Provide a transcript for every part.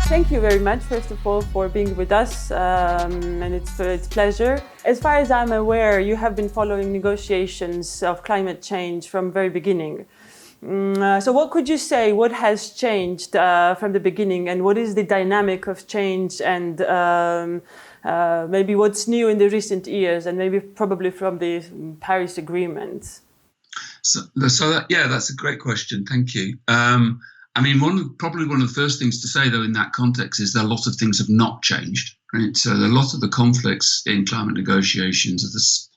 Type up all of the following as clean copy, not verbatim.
Thank you very much, first of all, for being with us, and it's a pleasure. As far as I'm aware, you have been following negotiations of climate change from the very beginning. So what could you say, what has changed from the beginning, and what is the dynamic of change, and maybe what's new in the recent years, and maybe probably from the Paris Agreement? So that's a great question. Thank you. I mean, probably one of the first things to say, though, in that context is that a lot of things have not changed. Right? So a lot of the conflicts in climate negotiations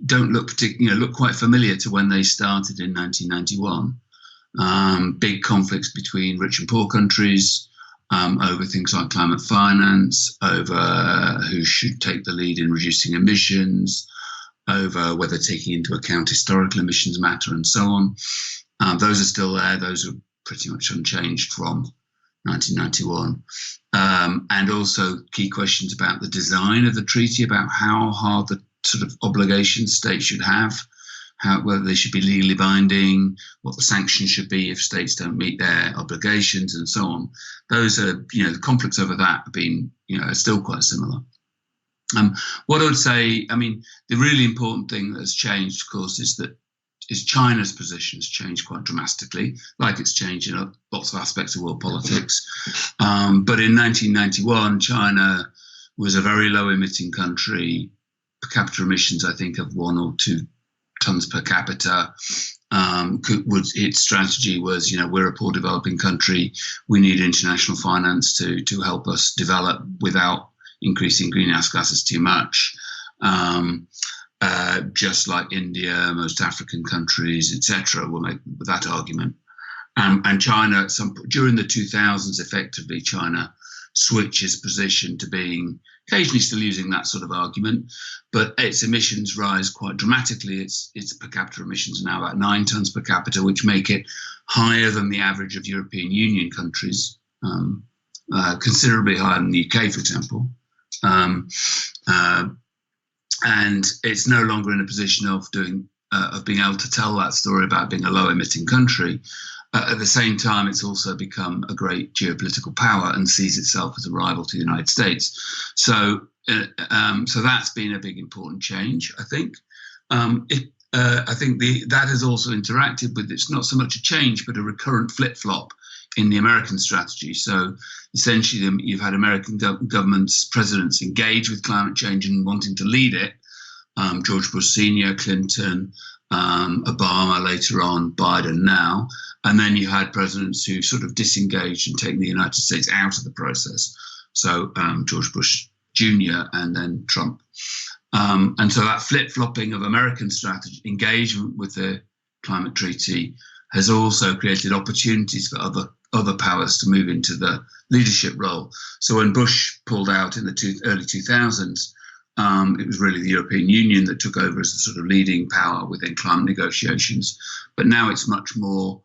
don't look look quite familiar to when they started in 1991. Big conflicts between rich and poor countries over things like climate finance, over who should take the lead in reducing emissions, over whether taking into account historical emissions matter, and so on. Those are still there. Those are pretty much unchanged from 1991. And also key questions about the design of the treaty, about how hard the sort of obligations states should have, whether they should be legally binding, what the sanctions should be if states don't meet their obligations, and so on. Those are, the conflicts over that have been, are still quite similar. What I would say, I mean, the really important thing that's changed, of course, is China's position has changed quite dramatically, like it's changed in lots of aspects of world politics. But in 1991, China was a very low emitting country, per capita emissions, I think, of 1 or 2 tons per capita. Its strategy was, we're a poor developing country. We need international finance to help us develop without increasing greenhouse gases too much. Just like India, most African countries, etc., will make that argument. And China, during the 2000s, effectively, China switches position to being occasionally still using that sort of argument, but its emissions rise quite dramatically. Its per capita emissions are now about 9 tons per capita, which make it higher than the average of European Union countries, considerably higher than the UK, for example. And it's no longer in a position of being able to tell that story about being a low emitting country. At the same time, it's also become a great geopolitical power and sees itself as a rival to the United States. So that's been a big important change, I think. I think that has also interacted with, it's not so much a change, but a recurrent flip-flop in the American strategy. So essentially, you've had American governments, presidents engage with climate change and wanting to lead it. George Bush Sr., Clinton, Obama later on, Biden now. And then you had presidents who sort of disengaged and taken the United States out of the process. So George Bush Jr. and then Trump. And so that flip-flopping of American strategy, engagement with the climate treaty, has also created opportunities for other powers to move into the leadership role. So when Bush pulled out in the early 2000s, it was really the European Union that took over as the sort of leading power within climate negotiations. But now it's much more,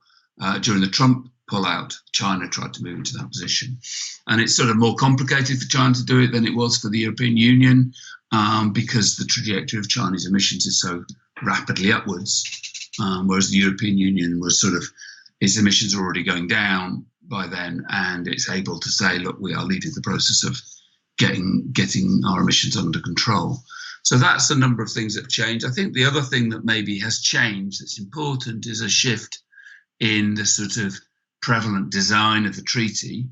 during the Trump pullout, China tried to move into that position. And it's sort of more complicated for China to do it than it was for the European Union, because the trajectory of Chinese emissions is so rapidly upwards. Whereas the European Union was its emissions are already going down by then, and it's able to say, look, we are leading the process of getting our emissions under control. So that's a number of things that have changed. I think the other thing that maybe has changed that's important is a shift in the sort of prevalent design of the treaty,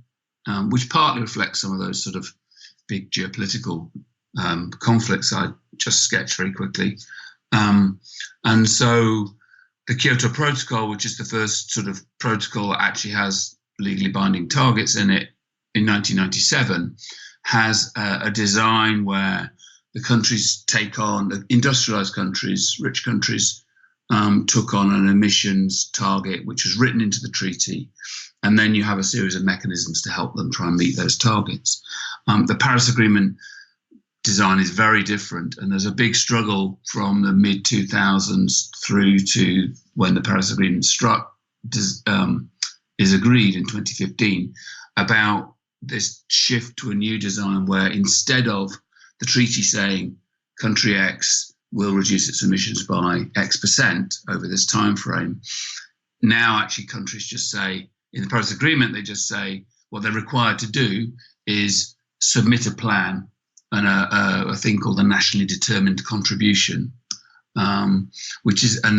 which partly reflects some of those sort of big geopolitical conflicts I just sketched very quickly. And so the Kyoto Protocol, which is the first sort of protocol that actually has legally binding targets in it in 1997, has a design where the countries take on, the industrialized countries, rich countries, took on an emissions target, which was written into the treaty. And then you have a series of mechanisms to help them try and meet those targets. The Paris Agreement design is very different, and there's a big struggle from the mid-2000s through to when the Paris Agreement is agreed in 2015 about this shift to a new design where instead of the treaty saying country X will reduce its emissions by X% over this time frame, now actually countries just say, in the Paris Agreement, they just say, what they're required to do is submit a plan and a thing called a nationally determined contribution, and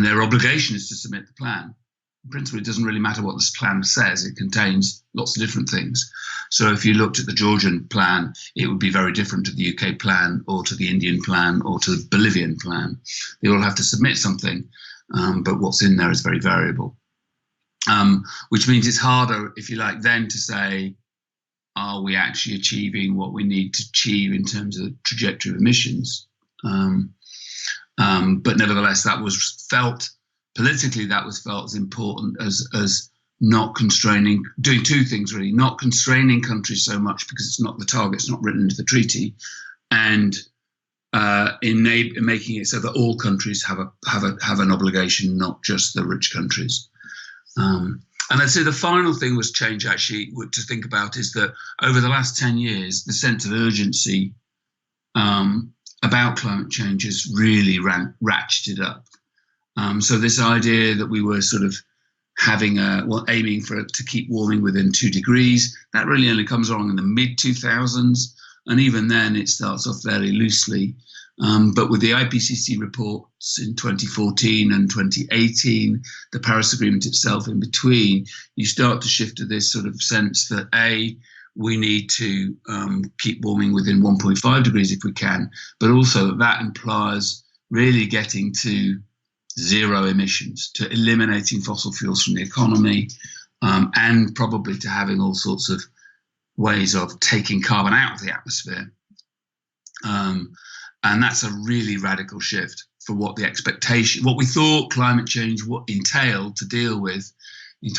their obligation is to submit the plan. In principle, it doesn't really matter what this plan says. It contains lots of different things. So if you looked at the Georgian plan, it would be very different to the UK plan or to the Indian plan or to the Bolivian plan. They all have to submit something, but what's in there is very variable, which means it's harder, if you like, then to say, are we actually achieving what we need to achieve in terms of trajectory of emissions? But nevertheless, that was felt politically, that was felt as important as not constraining, doing two things really, not constraining countries so much because it's not the target, it's not written into the treaty, and in making it so that all countries have an obligation, not just the rich countries. And I'd say the final thing was change actually to think about is that over the last 10 years, the sense of urgency about climate change has really ratcheted up. So this idea that we were sort of aiming for it to keep warming within 2 degrees, that really only comes along in the mid-2000s. And even then it starts off fairly loosely. But with the IPCC reports in 2014 and 2018, the Paris Agreement itself in between, you start to shift to this sort of sense that we need to keep warming within 1.5 degrees if we can, but also that implies really getting to zero emissions, to eliminating fossil fuels from the economy, and probably to having all sorts of ways of taking carbon out of the atmosphere. And that's a really radical shift for what we thought climate change entailed to deal with in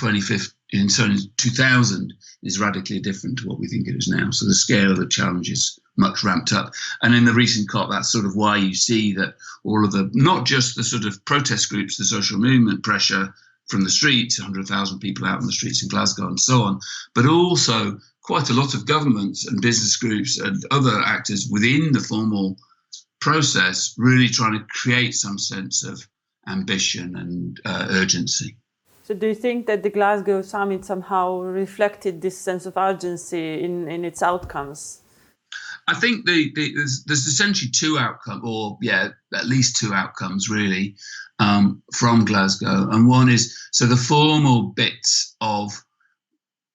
2000 is radically different to what we think it is now. So the scale of the challenge is much ramped up. And in the recent COP, that's sort of why you see that all of not just the sort of protest groups, the social movement pressure from the streets, 100,000 people out on the streets in Glasgow and so on, but also quite a lot of governments and business groups and other actors within the formal process really trying to create some sense of ambition and urgency. So do you think that the Glasgow summit somehow reflected this sense of urgency in its outcomes? I think there's essentially two outcomes, at least two outcomes really, from Glasgow. And one is, so the formal bits of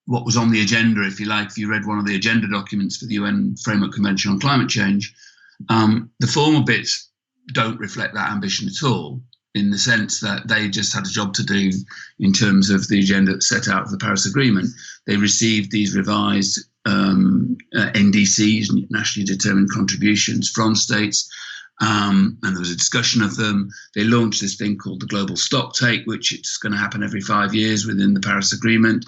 what was on the agenda, if you like, if you read one of the agenda documents for the UN Framework Convention on Climate Change, the formal bits don't reflect that ambition at all, in the sense that they just had a job to do in terms of the agenda set out of the Paris Agreement. They received these revised NDCs, nationally determined contributions, from states, and there was a discussion of them. They launched this thing called the Global Stocktake, which it's going to happen every 5 years within the Paris Agreement,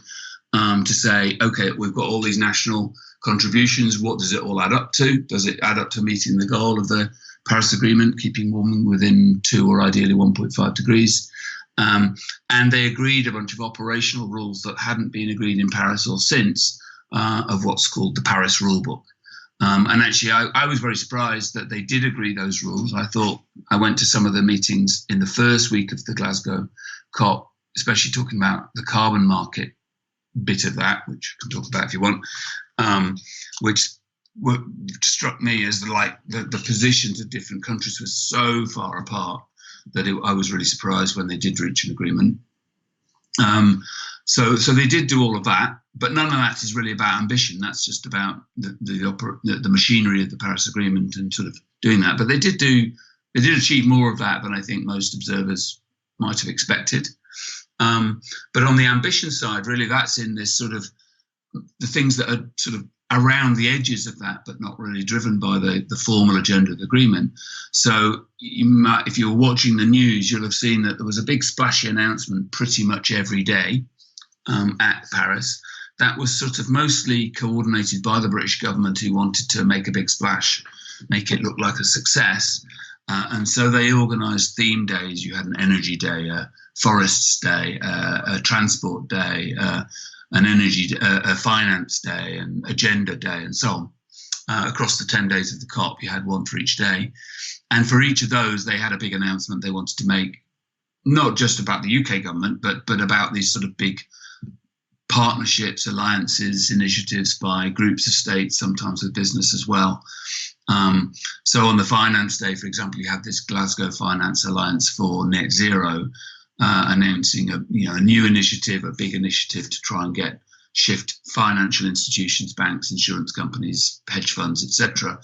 to say, okay, we've got all these national contributions. What does it all add up to? Does it add up to meeting the goal of the Paris Agreement, keeping warming within 2 or ideally 1.5 degrees? And they agreed a bunch of operational rules that hadn't been agreed in Paris or since, of what's called the Paris Rulebook. And actually, I was very surprised that they did agree those rules. I went to some of the meetings in the first week of the Glasgow COP, especially talking about the carbon market bit of that, which I can talk about if you want, which struck me as the positions of different countries were so far apart that I was really surprised when they did reach an agreement. So they did do all of that, but none of that is really about ambition. That's just about the machinery of the Paris Agreement and sort of doing that. But they did achieve more of that than I think most observers might have expected. But on the ambition side, really, that's in this sort of the things that are sort of around the edges of that, but not really driven by the formal agenda of the agreement. So if you were watching the news, you'll have seen that there was a big splashy announcement pretty much every day at Paris. That was sort of mostly coordinated by the British government, who wanted to make a big splash, make it look like a success. And so they organised theme days. You had an energy day, a forests day, a transport day, an energy, a finance day, and agenda day, and so on. Across the 10 days of the COP, you had one for each day. And for each of those, they had a big announcement they wanted to make, not just about the UK government, but about these sort of big partnerships, alliances, initiatives by groups of states, sometimes with business as well. So on the Finance Day, for example, you have this Glasgow Finance Alliance for Net Zero, announcing a new initiative, a big initiative to try and shift financial institutions, banks, insurance companies, hedge funds, etc.,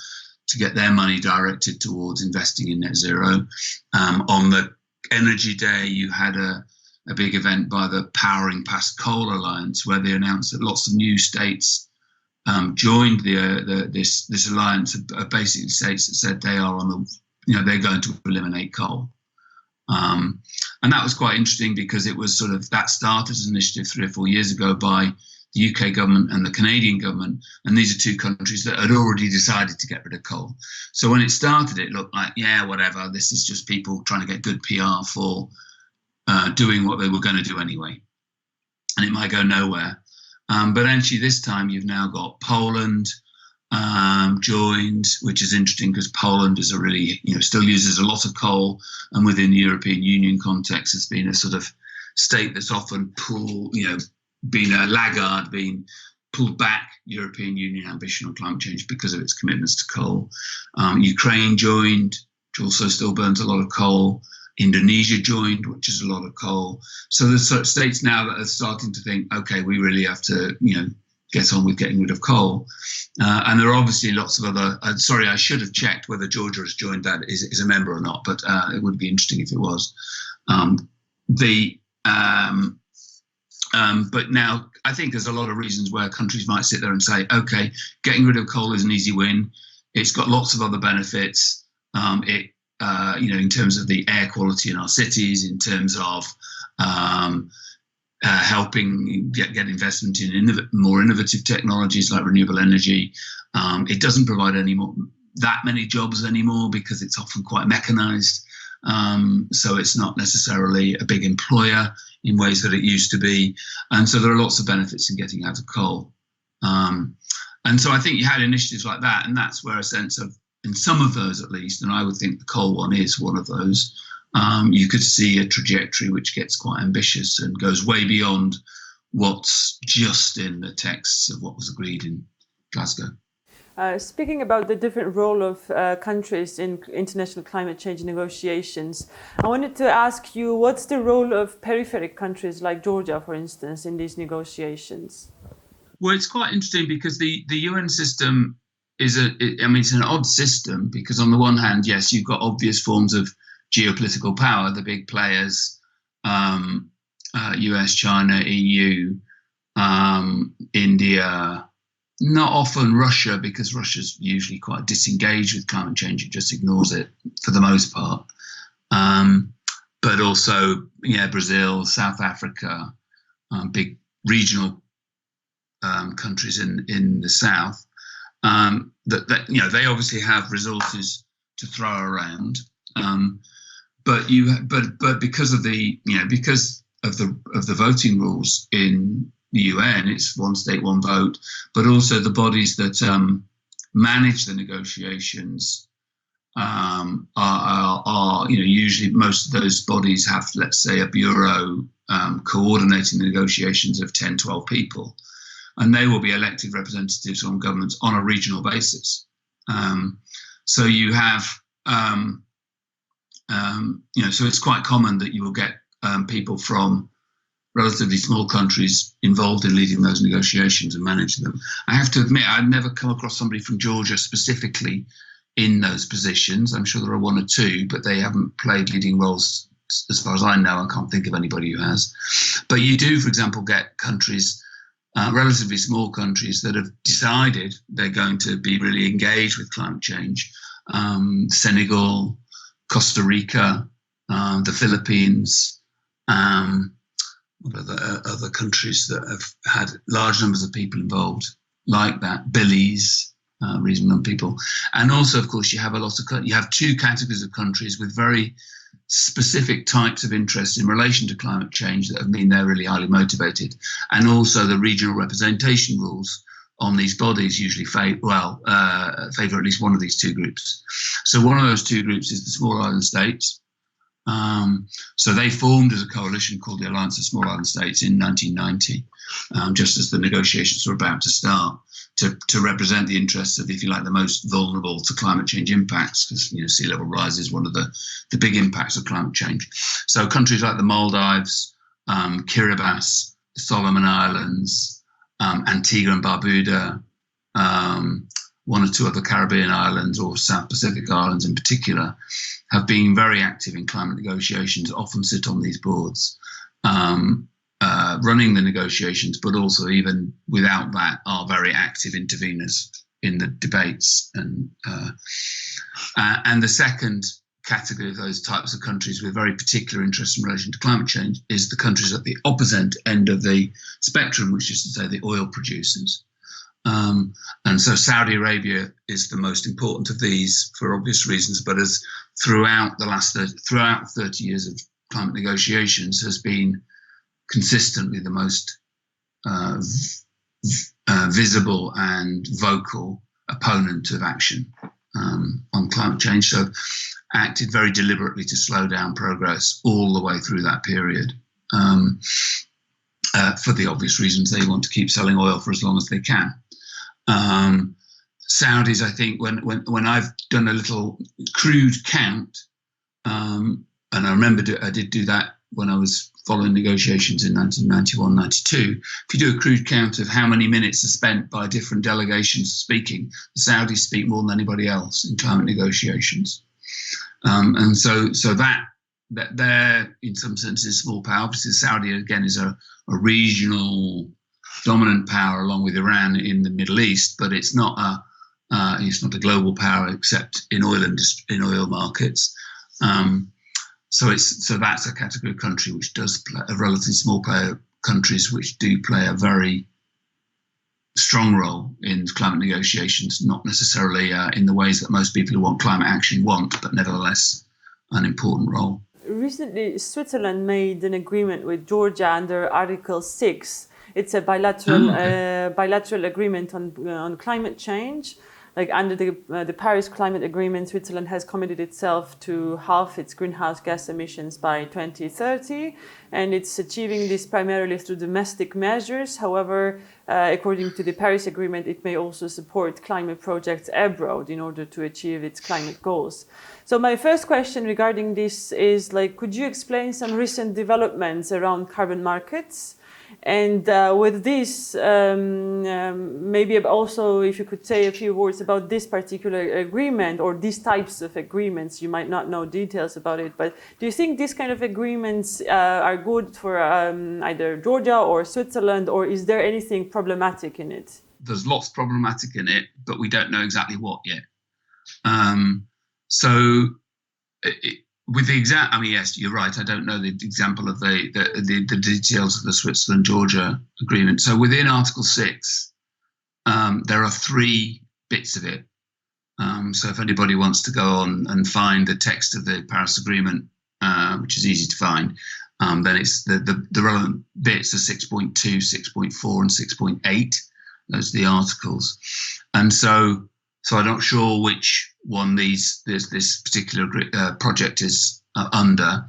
to get their money directed towards investing in net zero. On the Energy Day, you had a big event by the Powering Past Coal Alliance, where they announced that lots of new states joined this alliance of basically states that said they are they're going to eliminate coal. And that was quite interesting because it was that started as an initiative 3 or 4 years ago by the UK government and the Canadian government, and these are two countries that had already decided to get rid of coal. So when it started, it looked like, yeah, whatever, this is just people trying to get good PR for doing what they were going to do anyway, and it might go nowhere. But actually this time you've now got Poland joined, which is interesting because Poland is still uses a lot of coal, and within the European Union context has been a sort of state that's often been a laggard, been pulled back European Union ambition on climate change because of its commitments to coal. Ukraine joined, which also still burns a lot of coal. Indonesia joined, which is a lot of coal. So there's states now that are starting to think, okay, we really have to, get on with getting rid of coal. And there are obviously lots of other, sorry, I should have checked whether Georgia has joined that, is a member or not, but it would be interesting if it was. But now I think there's a lot of reasons where countries might sit there and say, okay, getting rid of coal is an easy win. It's got lots of other benefits. In terms of the air quality in our cities, in terms of helping get investment in more innovative technologies like renewable energy. It doesn't provide that many jobs anymore because it's often quite mechanized. So it's not necessarily a big employer in ways that it used to be. And so there are lots of benefits in getting out of coal. And so I think you had initiatives like that, and that's where a sense of, in some of those at least, and I would think the coal one is one of those, you could see a trajectory which gets quite ambitious and goes way beyond what's just in the texts of what was agreed in Glasgow. Speaking about the different role of countries in international climate change negotiations, I wanted to ask you, what's the role of peripheric countries like Georgia, for instance, in these negotiations? Well, it's quite interesting because the UN system it's an odd system because on the one hand, yes, you've got obvious forms of geopolitical power, the big players, US, China, EU, India, not often Russia, because Russia's usually quite disengaged with climate change. It just ignores it for the most part. But also, Brazil, South Africa, big regional countries in the south. They obviously have resources to throw around, but because of the voting rules in the UN, it's one state, one vote, but also the bodies that manage the negotiations are usually most of those bodies have, let's say, a bureau coordinating the negotiations of 10, 12 people. And they will be elected representatives from governments on a regional basis. So you have, so it's quite common that you will get people from relatively small countries involved in leading those negotiations and managing them. I have to admit, I've never come across somebody from Georgia specifically in those positions. I'm sure there are one or two, but they haven't played leading roles as far as I know. I can't think of anybody who has. But you do, for example, get countries, relatively small countries that have decided they're going to be really engaged with climate change. Senegal, Costa Rica, the Philippines, what are the other countries that have had large numbers of people involved like that? Belize, reasonable number of people. And also, of course, you have two categories of countries with very specific types of interest in relation to climate change that have been there really highly motivated, and also the regional representation rules on these bodies usually favour at least one of these two groups. So one of those two groups is the small island states, So they formed as a coalition called the Alliance of Small Island States in 1990, just as the negotiations were about to start, to represent the interests of, if you like, the most vulnerable to climate change impacts, because sea level rise is one of the big impacts of climate change. So countries like the Maldives, Kiribati, the Solomon Islands, Antigua and Barbuda, one or two other Caribbean islands or South Pacific islands in particular, have been very active in climate negotiations, often sit on these boards, running the negotiations, but also even without that are very active interveners in the debates. And the second category of those types of countries with very particular interest in relation to climate change is the countries at the opposite end of the spectrum, which is to say the oil producers. And so Saudi Arabia is the most important of these for obvious reasons, but as throughout 30 years of climate negotiations has been consistently the most visible and vocal opponent of action on climate change. So acted very deliberately to slow down progress all the way through that period. For the obvious reasons, they want to keep selling oil for as long as they can. Saudis, I think, when I've done a little crude count, and I remember I did do that when I was following negotiations in 1991-92, if you do a crude count of how many minutes are spent by different delegations speaking, the Saudis speak more than anybody else in climate negotiations. And so that they're, in some senses, small power. Obviously, Saudi, again, is a regional dominant power along with Iran in the Middle East, but it's not a global power except in oil markets. So that's a category of country which does play a relatively small player, countries which do play a very strong role in climate negotiations, not necessarily in the ways that most people who want climate action want, but nevertheless an important role. Recently, Switzerland made an agreement with Georgia under Article 6. It's a bilateral agreement on climate change. Like under the Paris Climate Agreement, Switzerland has committed itself to halve its greenhouse gas emissions by 2030, and it's achieving this primarily through domestic measures. However, according to the Paris Agreement, it may also support climate projects abroad in order to achieve its climate goals. So my first question regarding this is, could you explain some recent developments around carbon markets? And with this, maybe also if you could say a few words about this particular agreement or these types of agreements. You might not know details about it, but do you think these kind of agreements are good for either Georgia or Switzerland, or is there anything problematic in it? There's lots problematic in it, but we don't know exactly what yet. With the exact, yes, you're right. I don't know the example of the details of the Switzerland-Georgia agreement. So within Article 6, there are 3 bits of it. So if anybody wants to go on and find the text of the Paris Agreement, which is easy to find, then it's the relevant bits are 6.2, 6.4, and 6.8. Those are the articles. And so I'm not sure which one this particular project is under.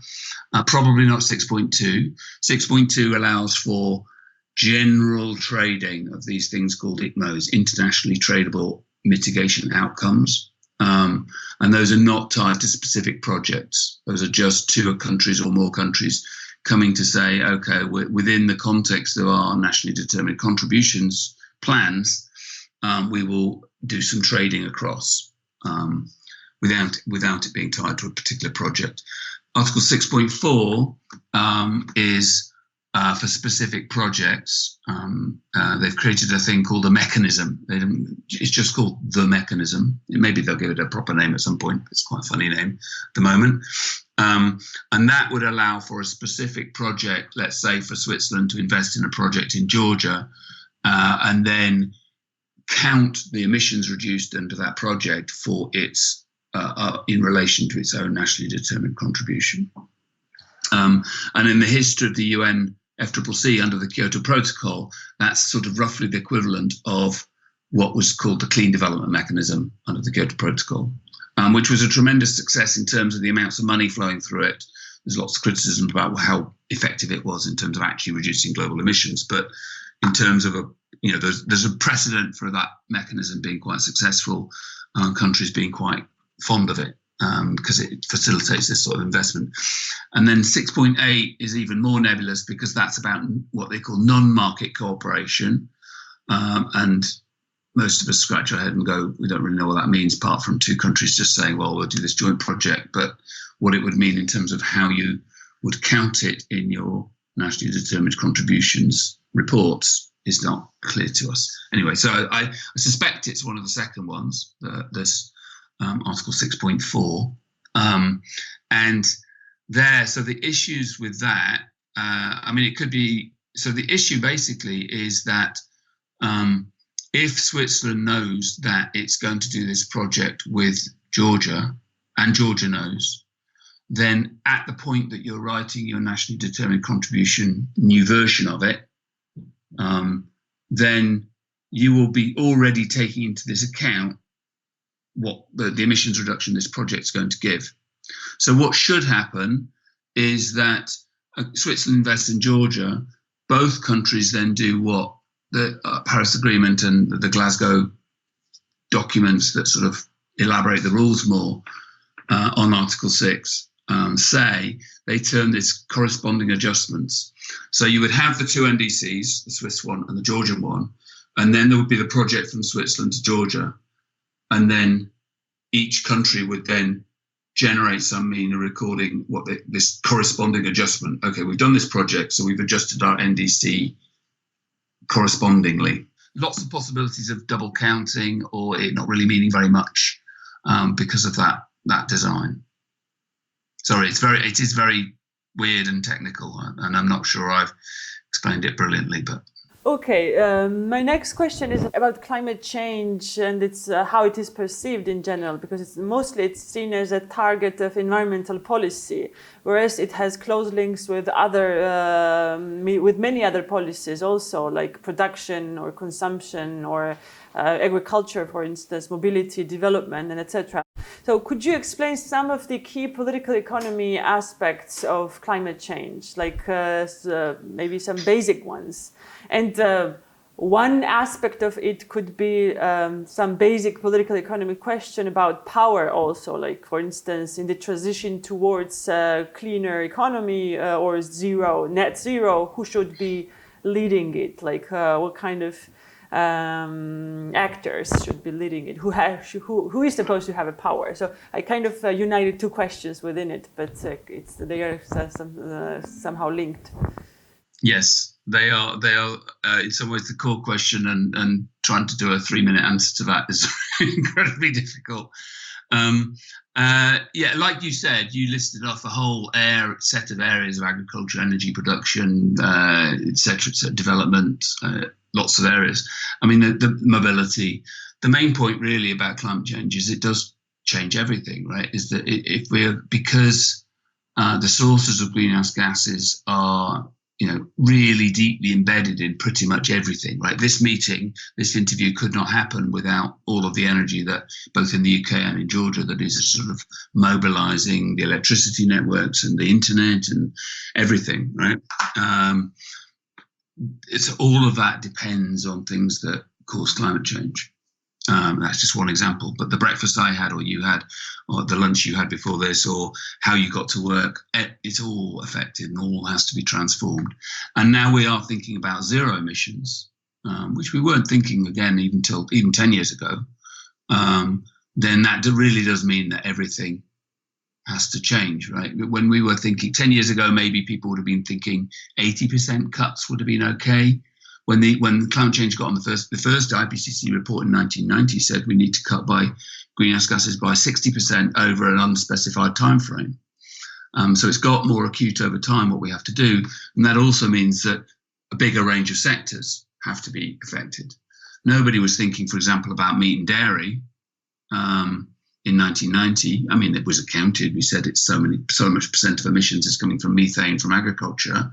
Probably not 6.2. 6.2 allows for general trading of these things called ICMOs, internationally tradable mitigation outcomes. And those are not tied to specific projects. Those are just to countries or more countries coming to say, okay, within the context of our nationally determined contributions plans, we will do some trading across without it being tied to a particular project. Article 6.4 is for specific projects. They've created a thing called a mechanism. It's just called the mechanism. Maybe they'll give it a proper name at some point. It's quite a funny name at the moment. And that would allow for a specific project, let's say for Switzerland, to invest in a project in Georgia, and then count the emissions reduced under that project for its in relation to its own nationally determined contribution. And in the history of the UN FCCC under the Kyoto Protocol, that's sort of roughly the equivalent of what was called the Clean Development Mechanism under the Kyoto Protocol, which was a tremendous success in terms of the amounts of money flowing through it, there's lots of criticism about how effective it was in terms of actually reducing global emissions. But in terms of there's a precedent for that mechanism being quite successful, countries being quite fond of it because it facilitates this sort of investment. And then 6.8 is even more nebulous because that's about what they call non-market cooperation. And most of us scratch our head and go, we don't really know what that means, apart from two countries just saying, well, we'll do this joint project. But what it would mean in terms of how you would count it in your nationally determined contributions reports is not clear to us. Anyway, so I suspect it's one of the second ones, this Article 6.4. And there, so the issues with that, it could be, so the issue basically is that if Switzerland knows that it's going to do this project with Georgia, and Georgia knows, then at the point that you're writing your nationally determined contribution new version of it, then you will be already taking into this account what the emissions reduction this project is going to give. So what should happen is that Switzerland invests in Georgia, both countries then do what the Paris Agreement and the Glasgow documents that sort of elaborate the rules more on Article 6 say. They term this corresponding adjustments. So you would have the two NDCs, the Swiss one and the Georgian one, and then there would be the project from Switzerland to Georgia. And then each country would then generate some mean of recording what this corresponding adjustment. Okay, we've done this project, so we've adjusted our NDC correspondingly. Lots of possibilities of double counting or it not really meaning very much because of that design. Sorry, it is very weird and technical, and I'm not sure I've explained it brilliantly, but. Okay, my next question is about climate change and it's how it is perceived in general, because it's seen as a target of environmental policy, whereas it has close links with many other policies also, like production or consumption or agriculture, for instance, mobility, development, and etc. So could you explain some of the key political economy aspects of climate change, like maybe some basic ones? And one aspect of it could be some basic political economy question about power also, like, for instance, in the transition towards cleaner economy or net zero, who should be leading it? Like, what kind of actors should be leading it? Who is supposed to have a power? So I kind of united two questions within it, but they are somehow linked. Yes. They are in some ways the core question, and trying to do a 3-minute answer to that is incredibly difficult. Like you said, you listed off a whole set of areas of agriculture, energy production, etc., development, lots of areas. I mean, the mobility. The main point really about climate change is it does change everything, right? Is that because the sources of greenhouse gases are really deeply embedded in pretty much everything, right? This interview could not happen without all of the energy that both in the UK and in Georgia that is sort of mobilizing the electricity networks and the internet and everything, right? It's all of that depends on things that cause climate change. That's just one example, but the breakfast I had or you had or the lunch you had before this or how you got to work, it's all affected and all has to be transformed. And now we are thinking about zero emissions, which we weren't thinking again even 10 years ago. Then that really does mean that everything has to change, right? When we were thinking 10 years ago, maybe people would have been thinking 80% cuts would have been okay. When climate change got on the first IPCC report in 1990 said we need to cut greenhouse gases by 60% over an unspecified time frame. So it's got more acute over time what we have to do, and that also means that a bigger range of sectors have to be affected. Nobody was thinking, for example, about meat and dairy in 1990. I mean, it was accounted. We said it's so much percent of emissions is coming from methane from agriculture.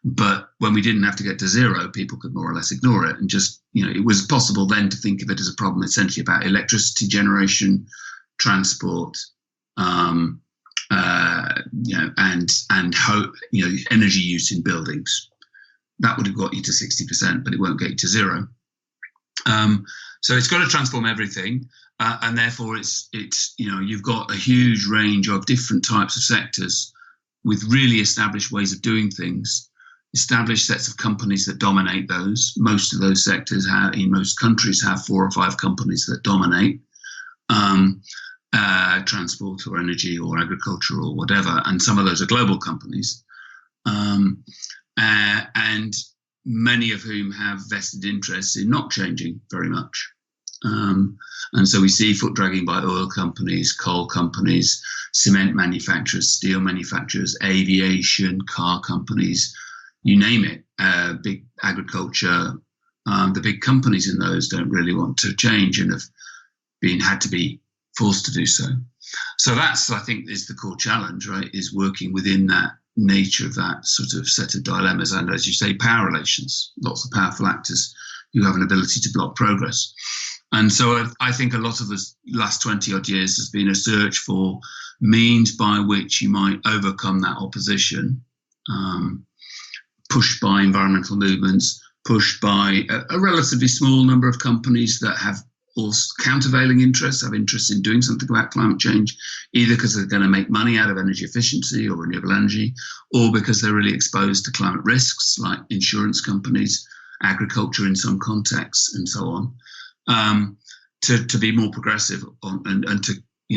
But when we didn't have to get to zero, people could more or less ignore it. And just, it was possible then to think of it as a problem essentially about electricity generation, transport, energy use in buildings. That would have got you to 60%, but it won't get you to zero. So it's got to transform everything, and therefore it's you've got a huge range of different types of sectors with really established ways of doing things, established sets of companies that dominate those. Most of those sectors in most countries have 4 or 5 companies that dominate transport or energy or agriculture or whatever, and some of those are global companies. And many of whom have vested interests in not changing very much. And so we see foot dragging by oil companies, coal companies, cement manufacturers, steel manufacturers, aviation, car companies, you name it, big agriculture. The big companies in those don't really want to change and have had to be forced to do so. So that's, I think, is the core challenge, right, is working within that nature of that sort of set of dilemmas and, as you say, power relations. Lots of powerful actors who have an ability to block progress. And so I think a lot of the last 20 odd years has been a search for means by which you might overcome that opposition, pushed by environmental movements, pushed by a relatively small number of companies that have also countervailing interests, have interests in doing something about climate change, either because they're going to make money out of energy efficiency or renewable energy, or because they're really exposed to climate risks like insurance companies, agriculture in some contexts, and so on, to be more progressive and to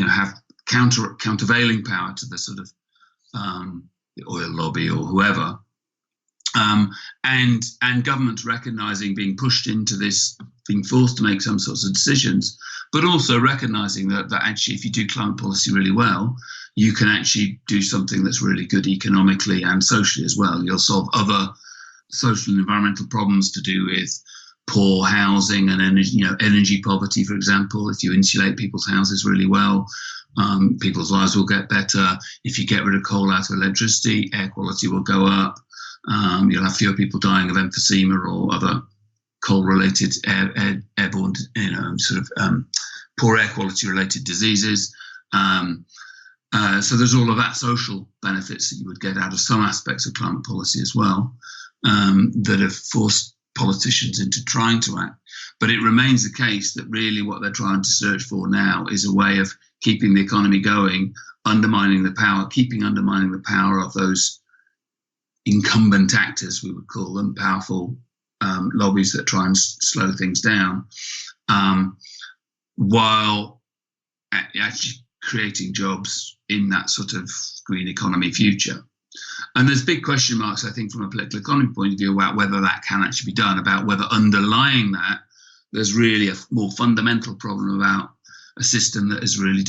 have countervailing power to the sort of the oil lobby or whoever. And governments recognising being pushed into this, being forced to make some sorts of decisions, but also recognising that actually if you do climate policy really well, you can actually do something that's really good economically and socially as well. You'll solve other social and environmental problems to do with poor housing and energy poverty, for example. If you insulate people's houses really well, people's lives will get better. If you get rid of coal out of electricity, air quality will go up. You'll have fewer people dying of emphysema or other coal-related airborne, poor air quality-related diseases. So there's all of that social benefits that you would get out of some aspects of climate policy as well, that have forced politicians into trying to act. But it remains the case that really what they're trying to search for now is a way of keeping the economy going, undermining the power of those incumbent actors, we would call them, powerful lobbies that try and slow things down, while actually creating jobs in that sort of green economy future. And there's big question marks, I think, from a political economy point of view about whether that can actually be done, about whether underlying that there's really a more fundamental problem about a system that is really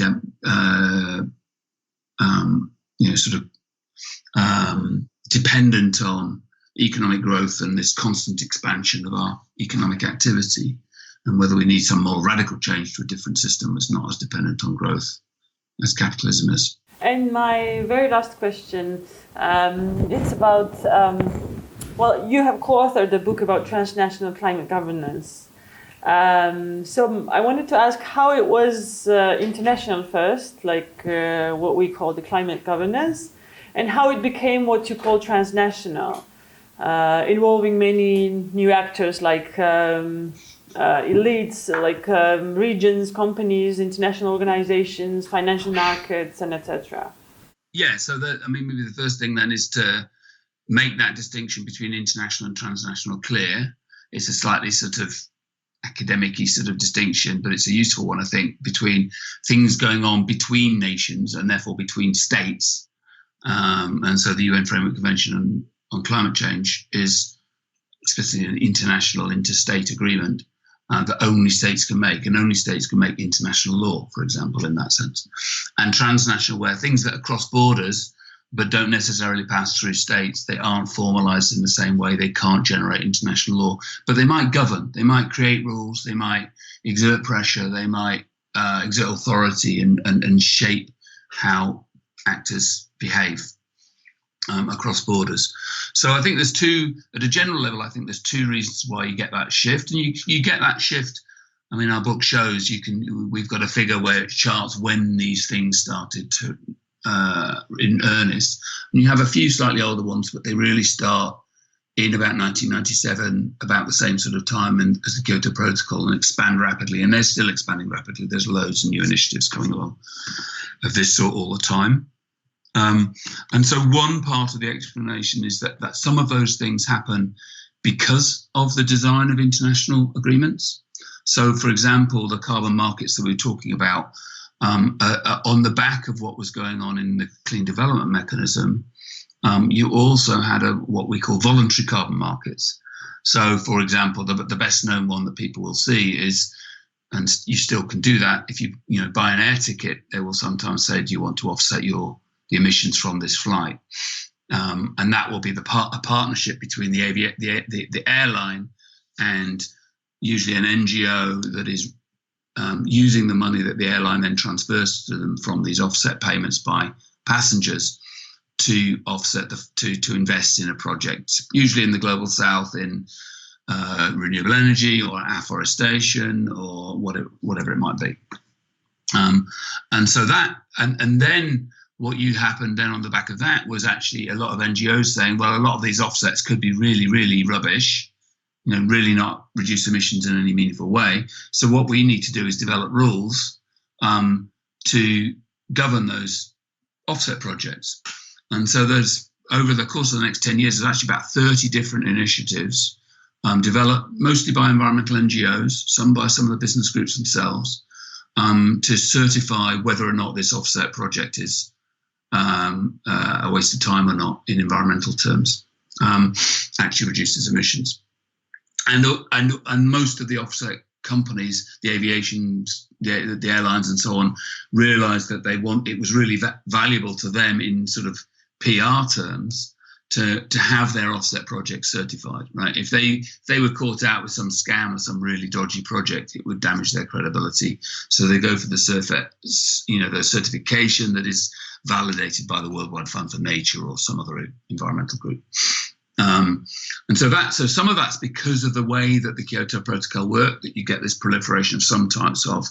dependent on economic growth and this constant expansion of our economic activity, and whether we need some more radical change to a different system that's not as dependent on growth as capitalism is. And my very last question, it's about, you have co-authored a book about transnational climate governance. So I wanted to ask how it was international first, like what we call the climate governance, and how it became what you call transnational, involving many new actors like elites, like regions, companies, international organizations, financial markets, and etc. Yeah, so maybe the first thing then is to make that distinction between international and transnational clear. It's a slightly sort of academic-y sort of distinction, but it's a useful one, I think, between things going on between nations and therefore between states. And so the UN Framework Convention on Climate Change is explicitly an international interstate agreement that only states can make, and only states can make international law, for example, in that sense. And transnational, where things that are cross borders but don't necessarily pass through states, they aren't formalized in the same way, they can't generate international law, but they might govern, they might create rules, they might exert pressure, they might exert authority and shape how actors behave across borders. So I think at a general level, I think there's two reasons why you get that shift. And you get that shift, I mean, our book shows we've got a figure where it charts when these things started to in earnest. And you have a few slightly older ones, but they really start in about 1997, about the same sort of time as the Kyoto Protocol, and expand rapidly. And they're still expanding rapidly. There's loads of new initiatives coming along of this sort all the time. And so one part of the explanation is that some of those things happen because of the design of international agreements. So, for example, the carbon markets that we were talking about, on the back of what was going on in the clean development mechanism, you also had what we call voluntary carbon markets. So, for example, the best known one that people will see is, and you still can do that, if you buy an air ticket, they will sometimes say, do you want to offset the emissions from this flight? And that will be a partnership between the airline and usually an NGO that is using the money that the airline then transfers to them from these offset payments by passengers to offset to invest in a project, usually in the global south, in renewable energy or afforestation or whatever it might be. And so that, and then what happened then on the back of that was actually a lot of NGOs saying, well, a lot of these offsets could be really, really rubbish, really not reduce emissions in any meaningful way. So what we need to do is develop rules to govern those offset projects. And so there's, over the course of the next 10 years, there's actually about 30 different initiatives developed mostly by environmental NGOs, some by some of the business groups themselves, to certify whether or not this offset project is a waste of time or not in environmental terms, actually reduces emissions. And most of the offset companies, the aviations, the airlines and so on, realized that it was really valuable to them in sort of PR terms to have their offset project certified, right? If they were caught out with some scam or some really dodgy project, it would damage their credibility. So they go for the certification that is validated by the Worldwide Fund for Nature or some other environmental group. And so some of that's because of the way that the Kyoto Protocol worked, that you get this proliferation of some types of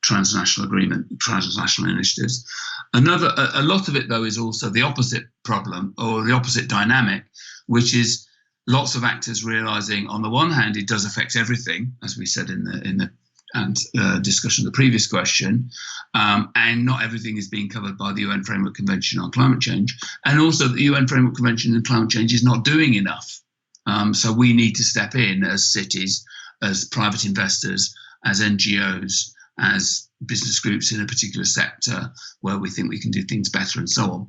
transnational agreement, transnational initiatives. A lot of it, though, is also the opposite problem or the opposite dynamic, which is lots of actors realizing, on the one hand, it does affect everything, as we said in the discussion of the previous question, and not everything is being covered by the UN Framework Convention on Climate Change, and also the UN Framework Convention on Climate Change is not doing enough. So we need to step in as cities, as private investors, as NGOs, as business groups in a particular sector where we think we can do things better and so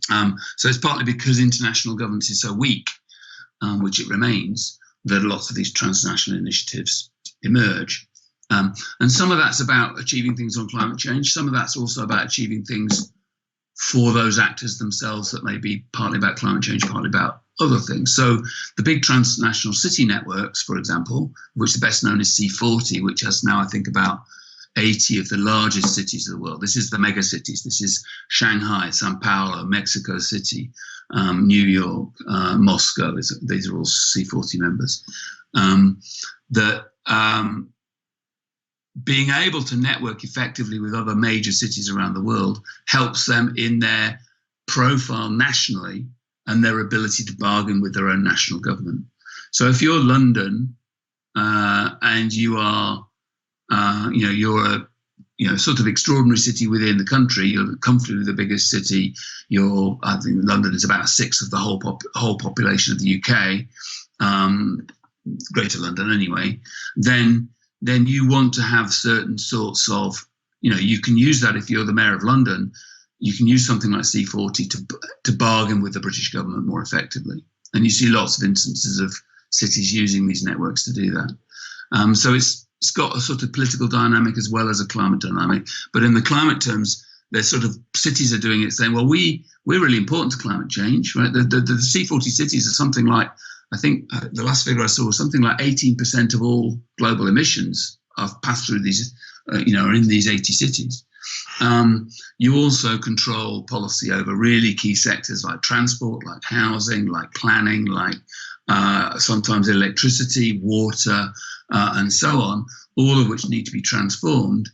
on. So it's partly because international governance is so weak, which it remains, that lots of these transnational initiatives emerge. And some of that's about achieving things on climate change. Some of that's also about achieving things for those actors themselves that may be partly about climate change, partly about other things. So the big transnational city networks, for example, which the best known is C40, which has now, I think, about 80 of the largest cities of the world. This is the mega cities. This is Shanghai, Sao Paulo, Mexico City, New York, Moscow. These are all C40 members. Being able to network effectively with other major cities around the world helps them in their profile nationally and their ability to bargain with their own national government. So if you're London and you are, you're a sort of extraordinary city within the country, you're comfortably the biggest city. I think London is about a sixth of the whole population of the UK, Greater London anyway. Then you want to have certain sorts of, you can use that if you're the mayor of London. You can use something like C40 to bargain with the British government more effectively. And you see lots of instances of cities using these networks to do that. So it's got a sort of political dynamic as well as a climate dynamic. But in the climate terms, there's sort of cities are doing it saying, well, we're really important to climate change, right? The C40 cities are something like, I think the last figure I saw was something like 18% of all global emissions have passed through these, are in these 80 cities. You also control policy over really key sectors like transport, like housing, like planning, like sometimes electricity, water, and so on, all of which need to be transformed.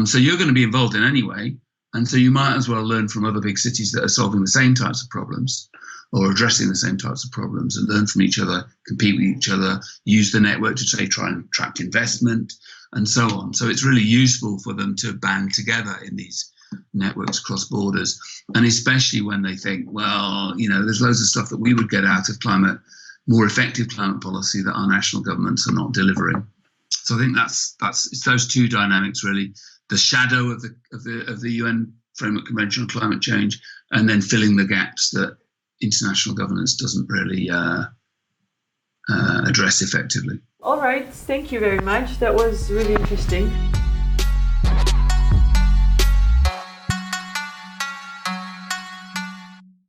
So you're going to be involved in anyway. And so you might as well learn from other big cities that are solving the same types of problems or addressing the same types of problems, and learn from each other, compete with each other, use the network to say, try and attract investment and so on. So it's really useful for them to band together in these networks cross borders, and especially when they think, well, you know, there's loads of stuff that we would get out of climate, more effective climate policy that our national governments are not delivering. So I think that's it's those two dynamics really: the shadow of the UN Framework Convention on Climate Change, and then filling the gaps that international governance doesn't really address effectively. All right, thank you very much. That was really interesting.